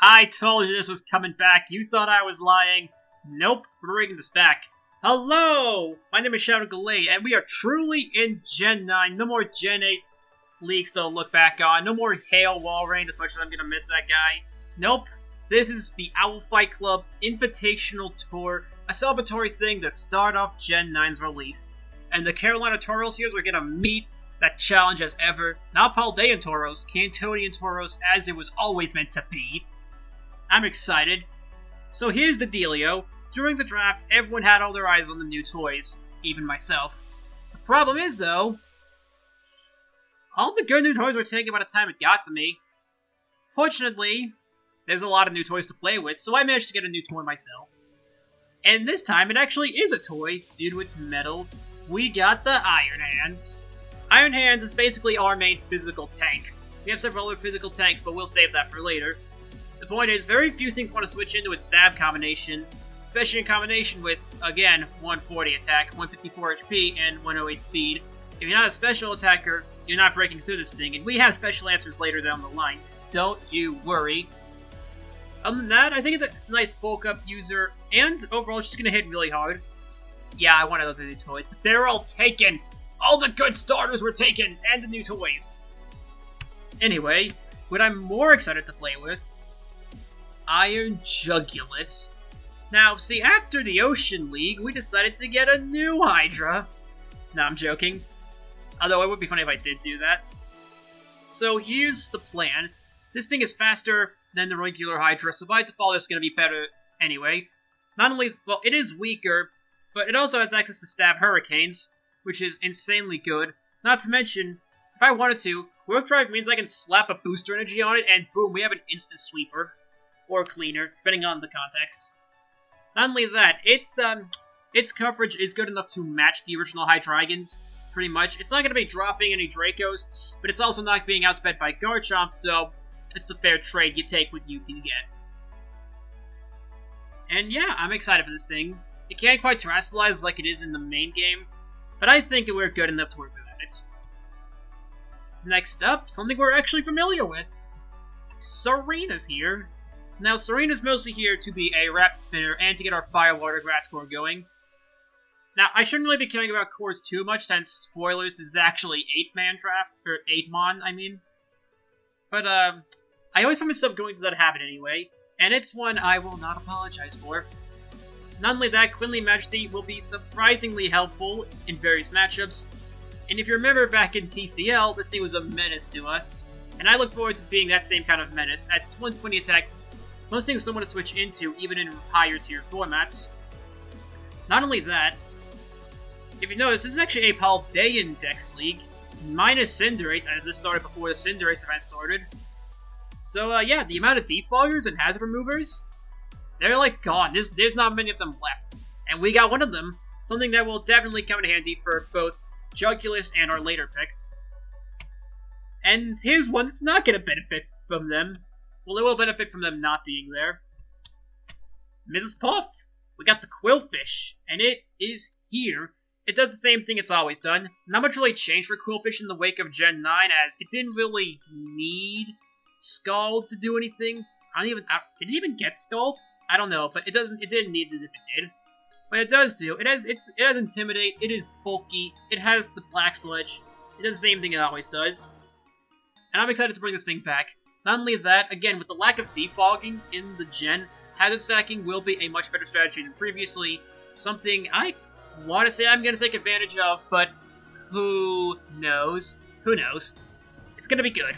I told you this was coming back. You thought I was lying. Nope, we're bringing this back. Hello! My name is Shadow Gallade, and we are truly in Gen 9. No more Gen 8 leagues to look back on. No more Hail Walrein, as much as I'm gonna miss that guy. Nope. This is the Owl Fight Club Invitational Tour, a celebratory thing to start off Gen 9's release. And the Carolina Toros here are gonna meet that challenge as ever. Not Paldean Toros, Cantonian Toros, as it was always meant to be. I'm excited. So here's the dealio. During the draft, everyone had all their eyes on the new toys, even myself. The problem is, though, all the good new toys were taken by the time it got to me. Fortunately, there's a lot of new toys to play with, so I managed to get a new toy myself. And this time, it actually is a toy, due to its metal. We got the Iron Hands. Iron Hands is basically our main physical tank. We have several other physical tanks, but we'll save that for later. The point is, very few things want to switch into its stab combinations, especially in combination with, again, 140 attack, 154 HP, and 108 speed. If you're not a special attacker, you're not breaking through this thing, and we have special answers later down the line. Don't you worry. Other than that, I think it's a nice bulk-up user, and overall it's just going to hit really hard. Yeah, I wanted other new toys, but they're all taken! All the good starters were taken, and the new toys! Anyway, what I'm more excited to play with, Iron Jugulus. Now, see, after the Ocean League, we decided to get a new Hydra. No, I'm joking. Although it would be funny if I did do that. So here's the plan. This thing is faster than the regular Hydra, so by default it's going to be better anyway. Not only, well, it is weaker, but it also has access to stab hurricanes, which is insanely good. Not to mention, if I wanted to, Work Drive means I can slap a booster energy on it, and boom, we have an instant sweeper. Or cleaner, depending on the context. Not only that, its coverage is good enough to match the original Hydreigons, pretty much. It's not going to be dropping any Dracos, but it's also not being outsped by Garchomp, so it's a fair trade. You take what you can get. And yeah, I'm excited for this thing. It can't quite terrestrialize like it is in the main game, but I think we're good enough to work with it. Next up, something we're actually familiar with. Serena's here. Now, Serena's mostly here to be a Rapid Spinner and to get our Fire Water Grass core going. Now, I shouldn't really be caring about cores too much, since, spoilers, this is actually 8-man draft, or 8-mon, I mean. But, I always find myself going to that habit anyway, and it's one I will not apologize for. Not only that, Quinley Majesty will be surprisingly helpful in various matchups, and if you remember back in TCL, this thing was a menace to us, and I look forward to being that same kind of menace, as its 120 attack. Most things don't want to switch into, even in higher tier formats. Not only that, if you notice, this is actually a Paldean Dex League, minus Cinderace, as this started before the Cinderace event started. So, yeah, the amount of defoggers and hazard removers, they're like gone. There's not many of them left. And we got one of them, something that will definitely come in handy for both Jugulus and our later picks. And here's one that's not going to benefit from them. Well, it will benefit from them not being there. Mrs. Puff! We got the Quillfish, and it is here. It does the same thing it's always done. Not much really changed for Quillfish in the wake of Gen 9, as it didn't really need Scald to do anything. Did it even get Scald? I don't know, but it didn't need it if it did. But it does do. It has Intimidate, it is bulky, it has the Black Sludge, it does the same thing it always does. And I'm excited to bring this thing back. Not only that, again, with the lack of defogging in the gen, hazard stacking will be a much better strategy than previously. Something I want to say I'm going to take advantage of, but who knows? Who knows? It's going to be good.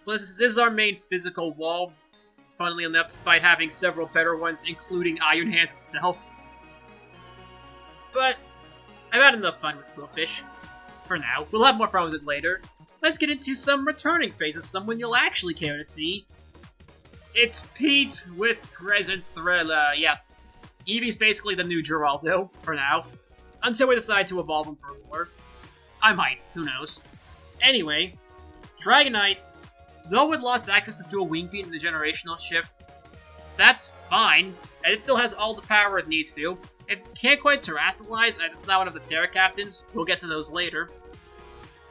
Plus, this is our main physical wall, funnily enough, despite having several better ones, including Iron Hands itself. But I've had enough fun with Quillfish. For now. We'll have more fun with it later. Let's get into some returning phases, someone you'll actually care to see. It's Pete with Present Thriller. Yeah, Eevee's basically the new Geraldo, for now. Until we decide to evolve him for war. I might, who knows. Anyway, Dragonite, though it lost access to dual Wing Beat in the generational shift, that's fine, and it still has all the power it needs to. It can't quite terrestrialize, as it's not one of the Terra Captains. We'll get to those later.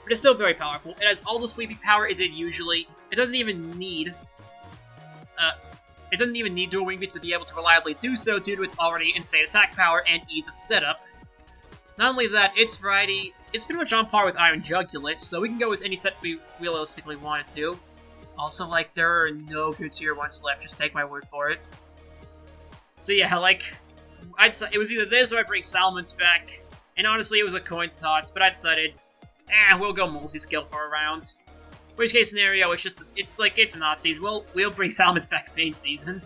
But it's still very powerful. It has all the sweeping power it did usually. It doesn't even need it doesn't even need dual wing beats to be able to reliably do so due to its already insane attack power and ease of setup. Not only that, its variety is pretty much on par with Iron Jugulus, so we can go with any set we realistically wanted to. Also, like, there are no good tier 1s left, just take my word for it. So yeah, like, it was either this or I bring Salmon's back, and honestly it was a coin toss, but I decided, we'll go multi-skill for a round. Worst case scenario, it's an off-season, we'll bring Salmon's back main season.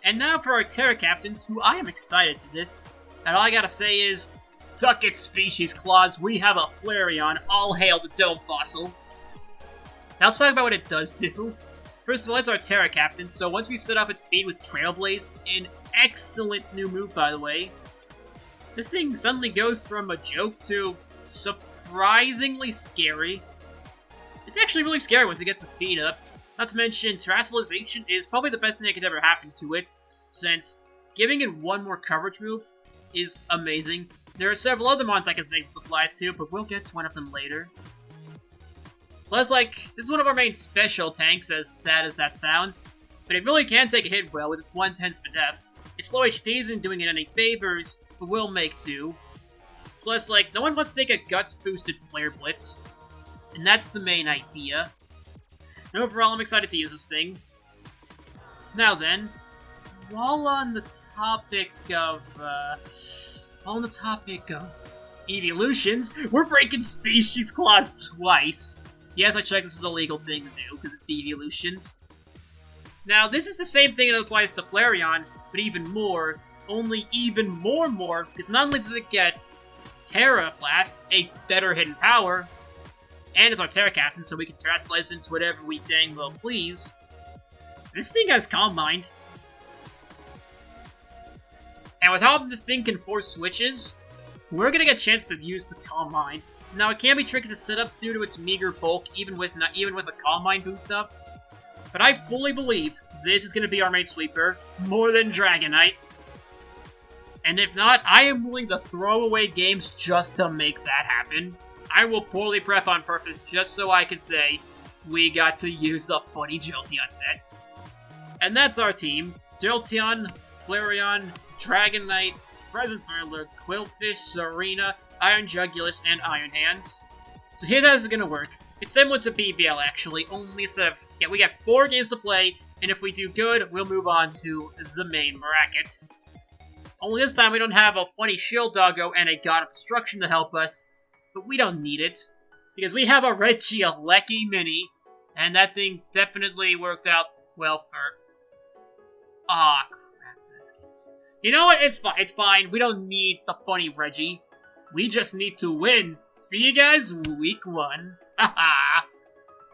And now for our Terra Captains, who I am excited to this. And all I gotta say is, suck it, Species Claws, we have a Flareon, all hail the Dome Fossil. Now let's talk about what it does do. First of all, it's our Terra Captain, so once we set up its speed with Trailblaze, an excellent new move by the way, this thing suddenly goes from a joke to surprisingly scary. It's actually really scary once it gets the speed up. Not to mention, Terrestrialization is probably the best thing that could ever happen to it, since giving it one more coverage move is amazing. There are several other mons I can think this applies to, but we'll get to one of them later. Plus, like, this is one of our main special tanks, as sad as that sounds, but it really can take a hit well with its 1/10 Spadef. Its low HP isn't doing it any favors, but will make do. Plus, like, no one wants to take a Guts-boosted Flare Blitz, and that's the main idea. And overall, I'm excited to use this thing. Now then, while on the topic of evolutions, we're breaking Species Claws twice. Yes, I checked, this is a legal thing to do, because it's evolutions. Now, this is the same thing that applies to Flareon, but even more, only even more, because not only does it get Terra Blast, a better hidden power, and it's our Terra Captain, so we can Terrestrialize into whatever we dang well please. This thing has Calm Mind. And with how this thing can force switches, we're gonna get a chance to use the Calm Mind. Now, it can be tricky to set up due to its meager bulk, even with a Calm Mind boost up. But I fully believe this is gonna be our main sweeper, more than Dragonite. And if not, I am willing to throw away games just to make that happen. I will poorly prep on purpose just so I can say, we got to use the funny Jolteon set. And that's our team. Jolteon, Flareon, Dragonite, Present Thriller, Quillfish, Serena, Iron Jugulus, and Iron Hands. So here's how this is gonna work. It's similar to BBL actually, only instead of, we got 4 games to play, and if we do good, we'll move on to the main bracket. Only this time we don't have a funny Shield Doggo and a God of Destruction to help us, but we don't need it, because we have a Regieleki Mini, and that thing definitely worked out well for... Aw, crap biscuits. You know what? It's fine. We don't need the funny Reggie. We just need to win. See you guys week 1. Haha!